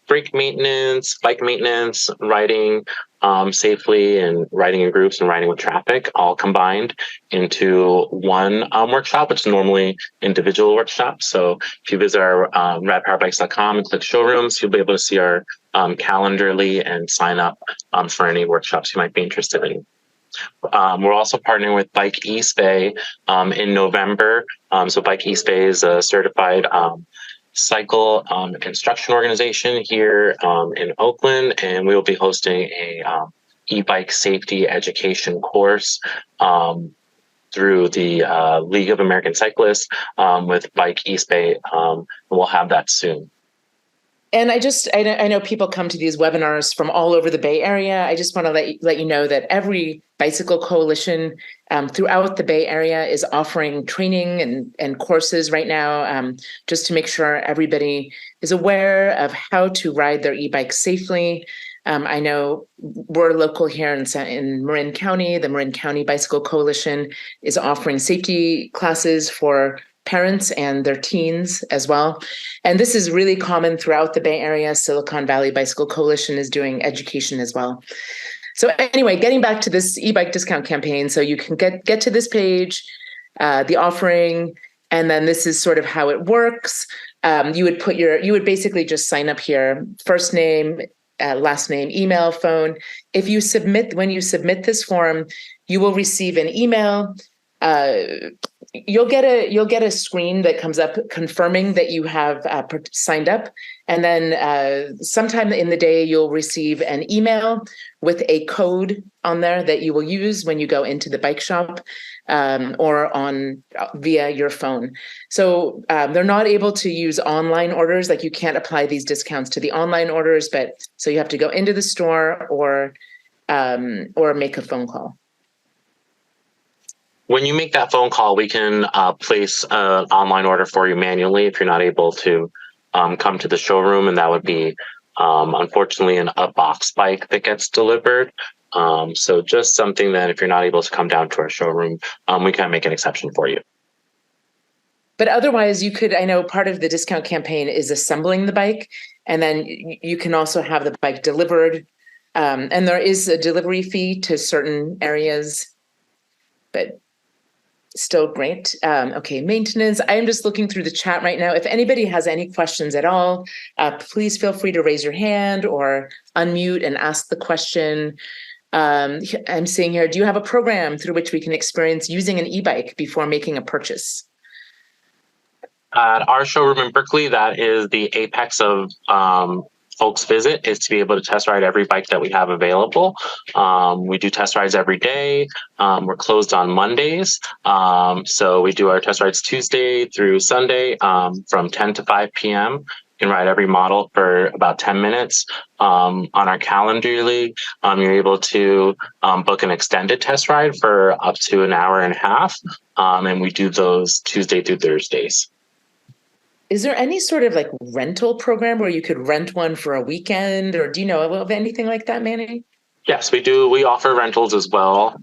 brake maintenance, bike maintenance, riding, safely and riding in groups and riding with traffic, all combined into one workshop, which is normally individual workshops. So if you visit our radpowerbikes.com and click showrooms, you'll be able to see our Calendarly and sign up for any workshops you might be interested in. We're also partnering with Bike eSpay in November. So Bike eSpay is a certified cycle instruction organization here in Oakland, and we will be hosting a e-bike safety education course through the League of American Cyclists with Bike eSpay. We'll have that soon. And I know people come to these webinars from all over the Bay Area. I just want to let you know that every bicycle coalition throughout the Bay Area is offering training and courses right now, just to make sure everybody is aware of how to ride their e-bike safely. I know we're local here in Marin County. The Marin County Bicycle Coalition is offering safety classes for parents and their teens as well. And this is really common throughout the Bay Area. Silicon Valley Bicycle Coalition is doing education as well. So anyway, getting back to this e-bike discount campaign. So you can get to this page, the offering, and then this is sort of how it works. You would basically just sign up here, first name, last name, email, phone. When you submit this form, you will receive an email. You'll get a screen that comes up confirming that you have signed up, and then sometime in the day you'll receive an email with a code on there that you will use when you go into the bike shop or via your phone. So they're not able to use online orders, like you can't apply these discounts to the online orders, but so you have to go into the store or make a phone call. When you make that phone call, we can place an online order for you manually if you're not able to come to the showroom, and that would be unfortunately a box bike that gets delivered. So just something that if you're not able to come down to our showroom, we can make an exception for you. But otherwise, I know part of the discount campaign is assembling the bike, and then you can also have the bike delivered. And there is a delivery fee to certain areas, but still great. Okay, maintenance. I am just looking through the chat right now. If anybody has any questions at all, please feel free to raise your hand or unmute and ask the question. I'm seeing here, do you have a program through which we can experience using an e-bike before making a purchase? At our showroom in Berkeley, that is the apex of folks' visit, is to be able to test ride every bike that we have available. We do test rides every day. We're closed on Mondays. So we do our test rides Tuesday through Sunday from 10 to 5 p.m. You can ride every model for about 10 minutes. On our Calendarly, you're able to book an extended test ride for up to an hour and a half. And we do those Tuesday through Thursdays. Is there any sort of like rental program where you could rent one for a weekend, or do you know of anything like that, Manny? Yes, we do. We offer rentals as well.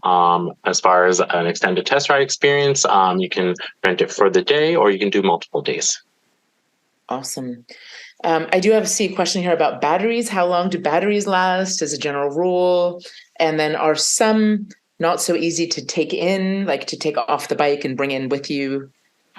As far as an extended test ride experience, you can rent it for the day or you can do multiple days. Awesome. I do see a question here about batteries. How long do batteries last as a general rule? And then are some not so easy to take in, like to take off the bike and bring in with you?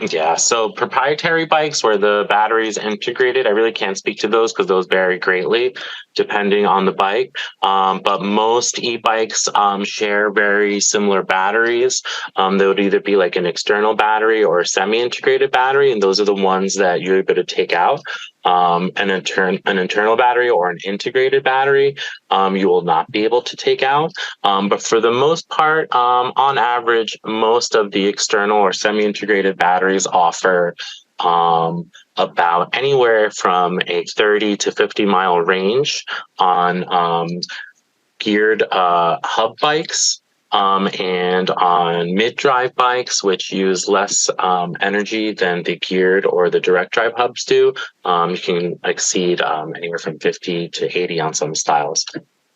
Yeah, so proprietary bikes where the battery is integrated, I really can't speak to those because those vary greatly depending on the bike. But most e-bikes share very similar batteries. They would either be like an external battery or a semi-integrated battery, and those are the ones that you're able to take out. An internal battery or an integrated battery, you will not be able to take out. But for the most part, on average, most of the external or semi-integrated batteries offer about anywhere from a 30 to 50 mile range on geared hub bikes. And on mid-drive bikes, which use less energy than the geared or the direct drive hubs do, you can exceed anywhere from 50 to 80 on some styles.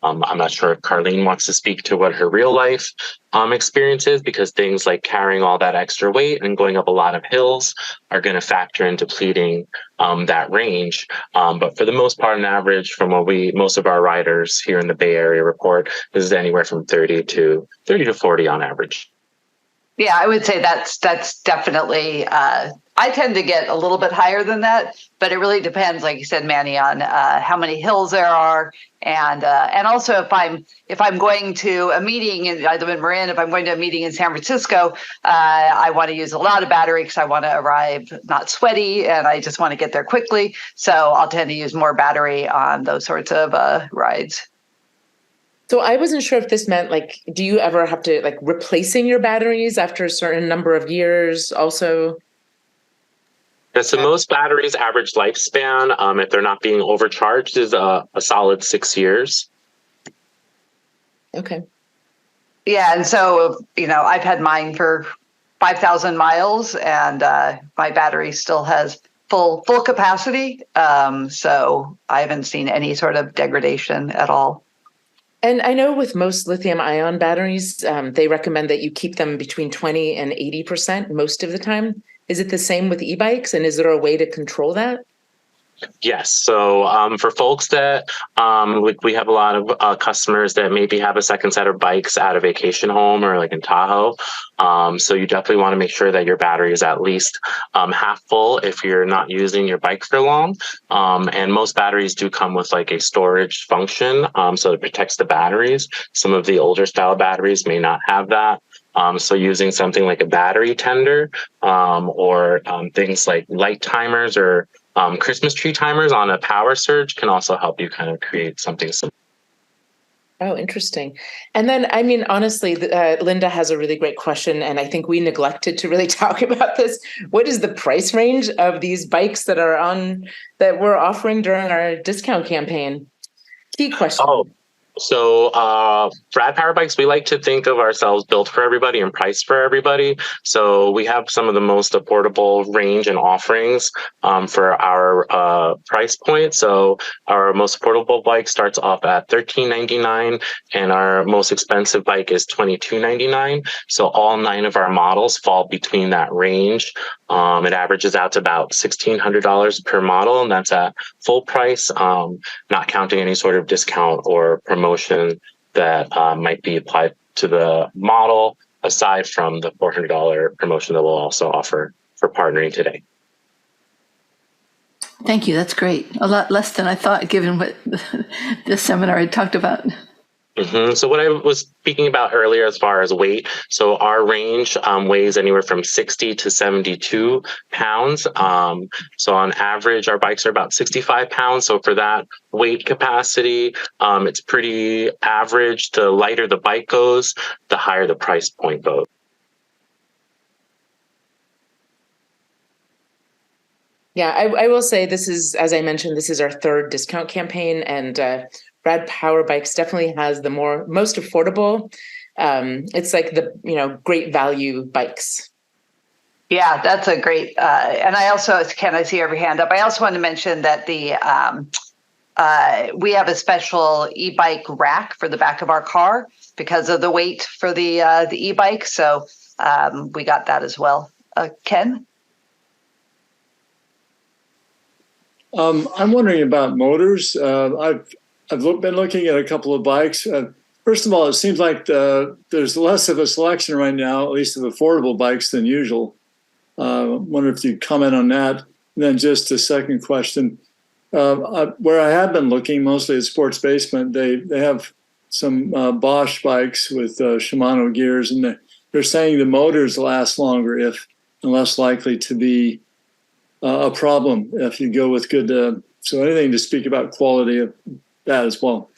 I'm not sure if Carlene wants to speak to what her real life experience is, because things like carrying all that extra weight and going up a lot of hills are going to factor in depleting that range. But for the most part, on average, from what most of our riders here in the Bay Area report, this is anywhere from 30 to 40 on average. Yeah, I would say that's definitely. I tend to get a little bit higher than that, but it really depends, like you said, Manny, on how many hills there are, and also if I'm going to a meeting I live in Marin. If I'm going to a meeting in San Francisco, I want to use a lot of battery because I want to arrive not sweaty, and I just want to get there quickly. So I'll tend to use more battery on those sorts of rides. So I wasn't sure if this meant, like, do you ever have to, like, replacing your batteries after a certain number of years also? Yes, so most batteries' average lifespan, if they're not being overcharged, is a solid 6 years. Okay. Yeah, and so, I've had mine for 5,000 miles, and my battery still has full capacity. So I haven't seen any sort of degradation at all. And I know with most lithium ion batteries, they recommend that you keep them between 20 and 80% most of the time. Is it the same with e-bikes? And is there a way to control that? Yes. So for folks that we have a lot of customers that maybe have a second set of bikes at a vacation home or like in Tahoe. So you definitely want to make sure that your battery is at least half full if you're not using your bike for long. And most batteries do come with like a storage function, so it protects the batteries. Some of the older style batteries may not have that. So using something like a battery tender or things like light timers or Christmas tree timers on a power surge can also help you kind of create something similar. Oh, interesting. And then, I mean, honestly, Linda has a really great question, and I think we neglected to really talk about this. What is the price range of these bikes that we're offering during our discount campaign? Key question. Oh. So Rad Power Bikes, we like to think of ourselves built for everybody and priced for everybody. So we have some of the most affordable range and offerings for our price point. So our most affordable bike starts off at $13.99, and our most expensive bike is $22.99. So all 9 of our models fall between that range. It averages out to about $1,600 per model, and that's at full price, not counting any sort of discount or promotion that might be applied to the model, aside from the $400 promotion that we'll also offer for partnering today. Thank you. That's great. A lot less than I thought, given what this seminar had talked about. Mm-hmm. So what I was speaking about earlier as far as weight, so our range weighs anywhere from 60 to 72 pounds. So on average, our bikes are about 65 pounds. So for that weight capacity, it's pretty average. The lighter the bike goes, the higher the price point goes. Yeah, I will say this is, as I mentioned, this is our 3rd discount campaign, and Rad Power Bikes definitely has the most affordable. It's like the great value bikes. Yeah, that's a great. And I also, Ken, I see every hand up. I also want to mention that we have a special e-bike rack for the back of our car because of the weight for the e-bike. So we got that as well. Ken? I'm wondering about motors. I've been looking at a couple of bikes. First of all, it seems like there's less of a selection right now, at least of affordable bikes than usual. I wonder if you'd comment on that. And then just a second question. Where I have been looking, mostly at Sports Basement, they have some Bosch bikes with Shimano gears, and they're saying the motors last longer and less likely to be a problem if you go with good. So anything to speak about quality of that as well.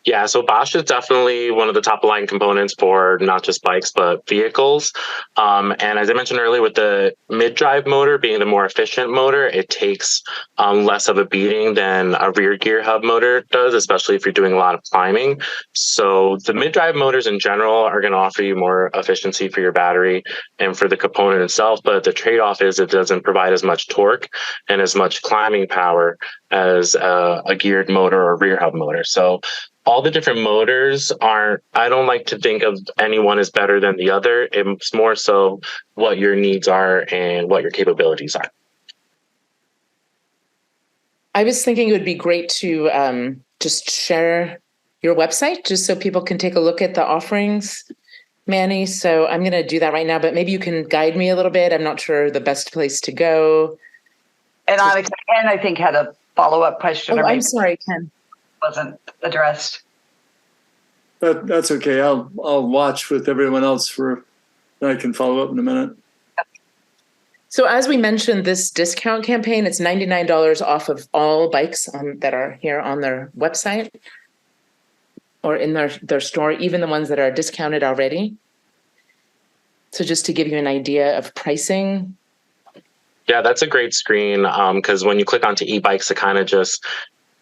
Yeah, so Bosch is definitely one of the top line components for not just bikes, but vehicles. And as I mentioned earlier, with the mid-drive motor being the more efficient motor, it takes less of a beating than a rear gear hub motor does, especially if you're doing a lot of climbing. So the mid-drive motors in general are going to offer you more efficiency for your battery and for the component itself. But the trade-off is it doesn't provide as much torque and as much climbing power as a geared motor or rear hub motor. So all the different motors aren't, I don't like to think of any one as better than the other. It's more so what your needs are and what your capabilities are. I was thinking it would be great to just share your website just so people can take a look at the offerings, Manny. So I'm going to do that right now, but maybe you can guide me a little bit. I'm not sure the best place to go. And Ken, I think, had a follow-up question. Oh, I'm sorry, Ken. Wasn't addressed. That's okay. I'll watch with everyone else I can follow up in a minute. So as we mentioned, this discount campaign, it's $99 off of all bikes that are here on their website or in their store, even the ones that are discounted already. So just to give you an idea of pricing. Yeah, that's a great screen because when you click onto Ebikes, it kind of just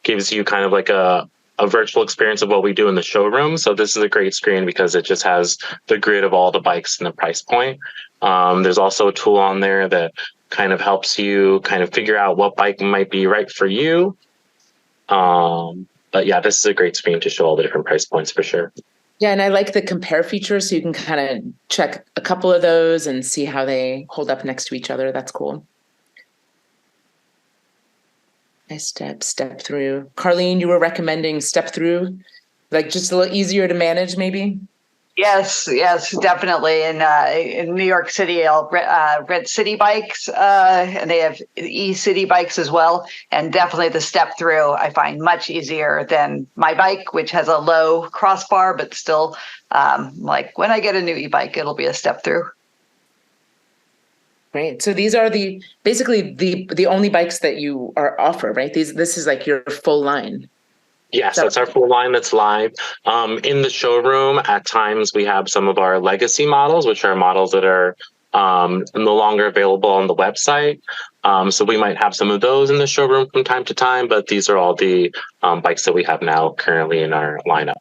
gives you kind of like a virtual experience of what we do in the showroom. So this is a great screen because it just has the grid of all the bikes and the price point. There's also a tool on there that kind of helps you kind of figure out what bike might be right for you. But yeah, this is a great screen to show all the different price points for sure. Yeah, and I like the compare feature, so you can kind of check a couple of those and see how they hold up next to each other. That's cool. Nice step through. Carlene, you were recommending step through, like just a little easier to manage, maybe? Yes, definitely. In New York City, I'll rent city bikes, and they have e-city bikes as well. And definitely the step through I find much easier than my bike, which has a low crossbar, but still, like when I get a new e-bike, it'll be a step through. Great. So these are basically the only bikes that you offer, right? This is like your full line. Yes, that's our full line that's live. In the showroom, at times we have some of our legacy models, which are models that are no longer available on the website. So we might have some of those in the showroom from time to time, but these are all the bikes that we have now currently in our lineup.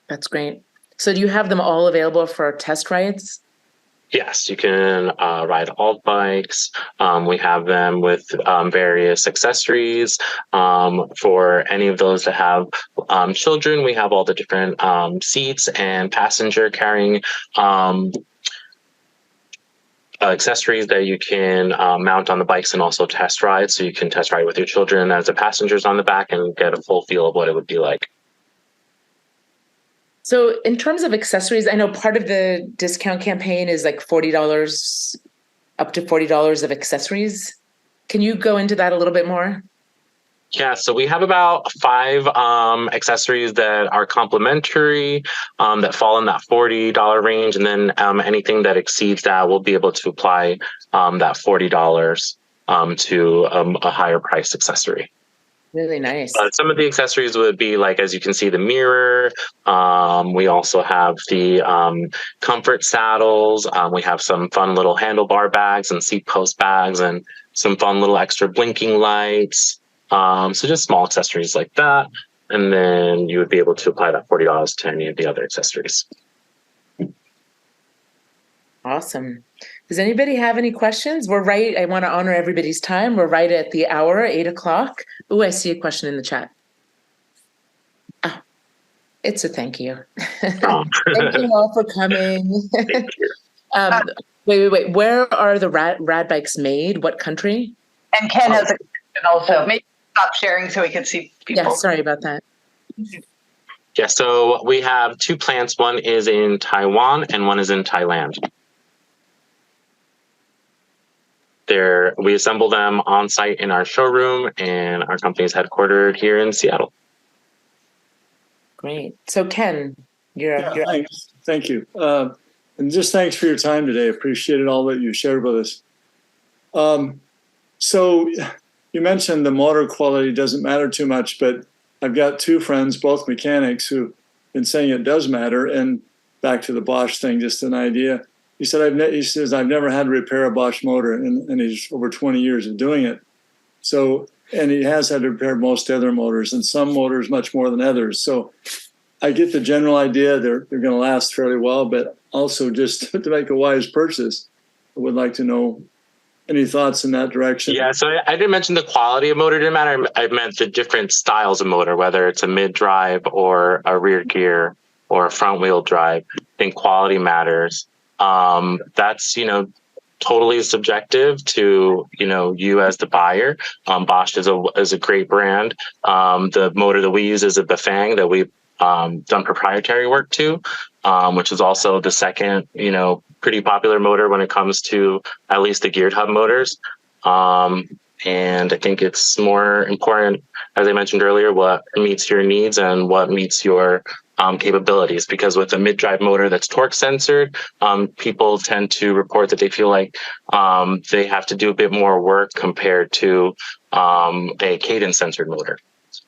That's great. So do you have them all available for test rides? Yes, you can ride all bikes. We have them with various accessories. For any of those that have children, we have all the different seats and passenger carrying accessories that you can mount on the bikes and also test ride. So you can test ride with your children as the passengers on the back and get a full feel of what it would be like. So in terms of accessories, I know part of the discount campaign is like $40, up to $40 of accessories. Can you go into that a little bit more? Yeah, so we have about 5 accessories that are complimentary, that fall in that $40 range. And then anything that exceeds that, we'll be able to apply that $40 to a higher price accessory. Really nice. Some of the accessories would be like, as you can see, the mirror. We also have the comfort saddles. We have some fun little handlebar bags and seat post bags and some fun little extra blinking lights. So just small accessories like that. And then you would be able to apply that $40 to any of the other accessories. Awesome. Does anybody have any questions? I want to honor everybody's time. We're right at the hour, 8:00. Oh, I see a question in the chat. Oh, it's a thank you. Oh. Thank you all for coming. Thank you. Wait. Where are the rad bikes made? What country? And Ken has a question also. Maybe stop sharing so we can see people. Yeah, sorry about that. Yeah, so we have 2 plants. One is in Taiwan and one is in Thailand. We assemble them on site in our showroom, and our company is headquartered here in Seattle. Great. So Ken, Thanks. Thank you. And just thanks for your time today. Appreciated all that you shared with us. So you mentioned the motor quality doesn't matter too much, but I've got 2 friends, both mechanics, who've been saying it does matter. And back to the Bosch thing, just an idea. He says, I've never had to repair a Bosch motor, and he's over 20 years of doing it. So, and he has had to repair most other motors, and some motors much more than others. So I get the general idea they're going to last fairly well, but also just to make a wise purchase, I would like to know Any thoughts in that direction? Yeah, so I didn't mention the quality of motor didn't matter. I meant the different styles of motor, whether it's a mid-drive or a rear gear or a front-wheel drive. I think quality matters. That's, totally subjective to, you as the buyer. Bosch is a great brand. The motor that we use is a Bafang that we've done proprietary work to, which is also the second, pretty popular motor when it comes to at least the geared hub motors. And I think it's more important, as I mentioned earlier, what meets your needs and what meets your capabilities. Because with a mid-drive motor that's torque censored, people tend to report that they feel like they have to do a bit more work compared to a cadence censored motor.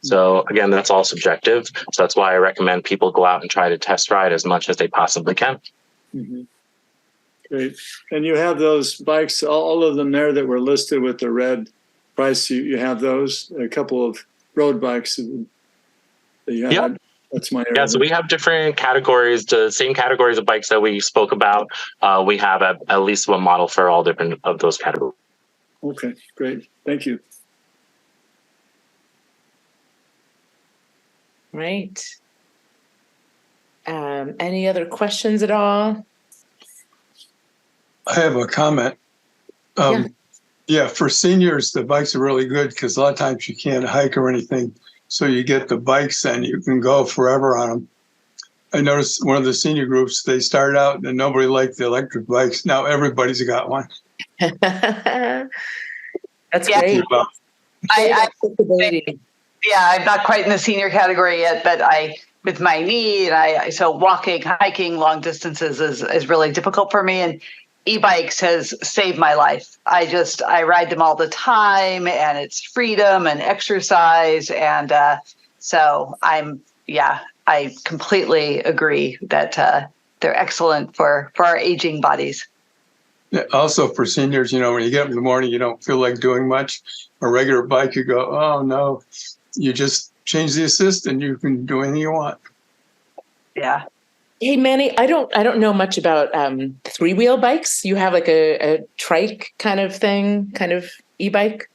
So again, that's all subjective. So that's why I recommend people go out and try to test ride as much as they possibly can. Mm-hmm. Great. And you have those bikes, all of them there that were listed with the red price. You have those, a couple of road bikes that you had. Yep. That's my area. Yeah, so we have different categories, the same categories of bikes that we spoke about. We have at least one model for all different of those categories. Okay, great. Thank you. Right. Any other questions at all? I have a comment. Yeah, for seniors, the bikes are really good because a lot of times you can't hike or anything. So you get the bikes and you can go forever on them. I noticed one of the senior groups, they started out and nobody liked the electric bikes. Now everybody's got one. That's Yeah. great. I'm not quite in the senior category yet, but with my knee, so walking, hiking long distances is really difficult for me. And e-bikes has saved my life. I ride them all the time, and it's freedom and exercise. And so I completely agree that they're excellent for our aging bodies. Yeah, also for seniors, when you get up in the morning, you don't feel like doing much. A regular bike, you go, oh no, you just change the assist and you can do anything you want. Yeah. Hey Manny, I don't know much about three-wheel bikes. You have like a trike kind of thing, kind of e-bike?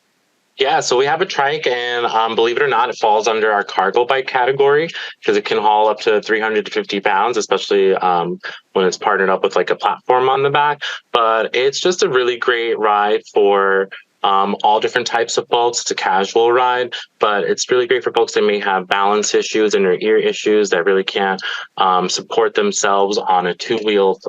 Yeah, so we have a trike, and believe it or not, it falls under our cargo bike category because it can haul up to 350 pounds, especially when it's partnered up with like a platform on the back. But it's just a really great ride for all different types of folks. It's a casual ride, but it's really great for folks that may have balance issues and or ear issues that really can't support themselves on a two-wheel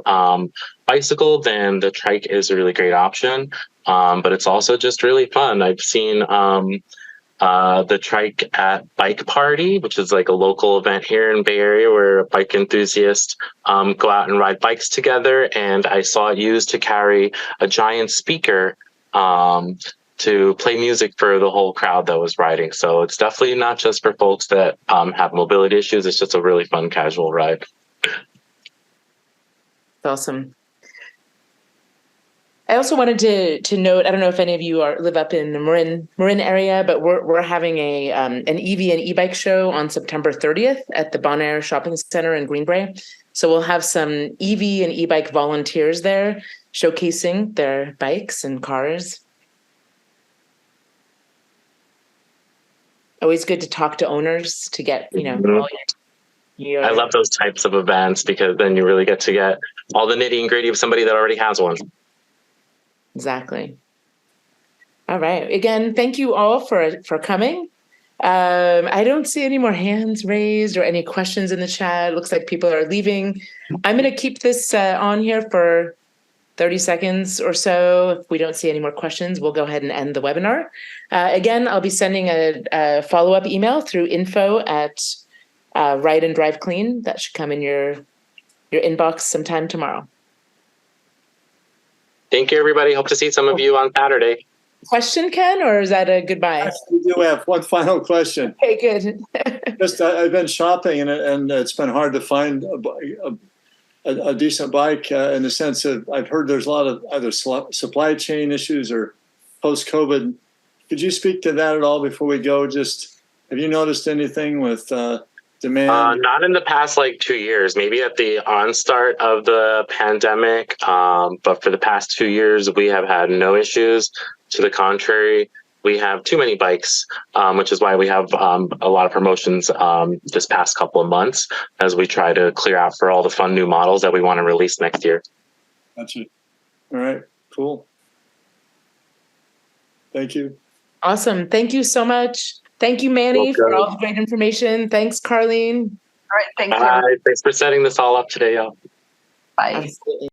bicycle. Then the trike is a really great option. But it's also just really fun. I've seen the trike at Bike Party, which is like a local event here in Bay Area where bike enthusiasts go out and ride bikes together. And I saw it used to carry a giant speaker to play music for the whole crowd that was riding. So it's definitely not just for folks that have mobility issues. It's just a really fun casual ride. Awesome. I also wanted to note, I don't know if any of you live up in the Marin area, but we're having an EV and e-bike show on September 30th at the Bon Air Shopping Center in Greenbrae. So we'll have some EV and e-bike volunteers there showcasing their bikes and cars. Always good to talk to owners to get, all your I love those types of events because then you really get to get all the nitty and gritty of somebody that already has one. Exactly. All right. Again, thank you all for coming. I don't see any more hands raised or any questions in the chat. It looks like people are leaving. I'm going to keep this on here for 30 seconds or so. If we don't see any more questions, we'll go ahead and end the webinar. Again, I'll be sending a follow-up email through info@Ride and Drive Clean. That should come in your inbox sometime tomorrow. Thank you, everybody. Hope to see some of you on Saturday. Question, Ken, or is that a goodbye? Yes, we do have one final question. Okay, good. I've been shopping and it's been hard to find a decent bike in the sense that I've heard there's a lot of either supply chain issues or post-COVID. Could you speak to that at all before we go? Just have you noticed anything with demand? Not in the past 2 years, maybe at the onstart of the pandemic. But for the past 2 years, we have had no issues. To the contrary, we have too many bikes, which is why we have a lot of promotions this past couple of months as we try to clear out for all the fun new models that we want to release next year. Gotcha. All right, cool. Thank you. Awesome. Thank you so much. Thank you, Manny, for all the great information. Thanks, Carlene. All right, thank you. Thanks for setting this all up today, y'all. Bye. Absolutely.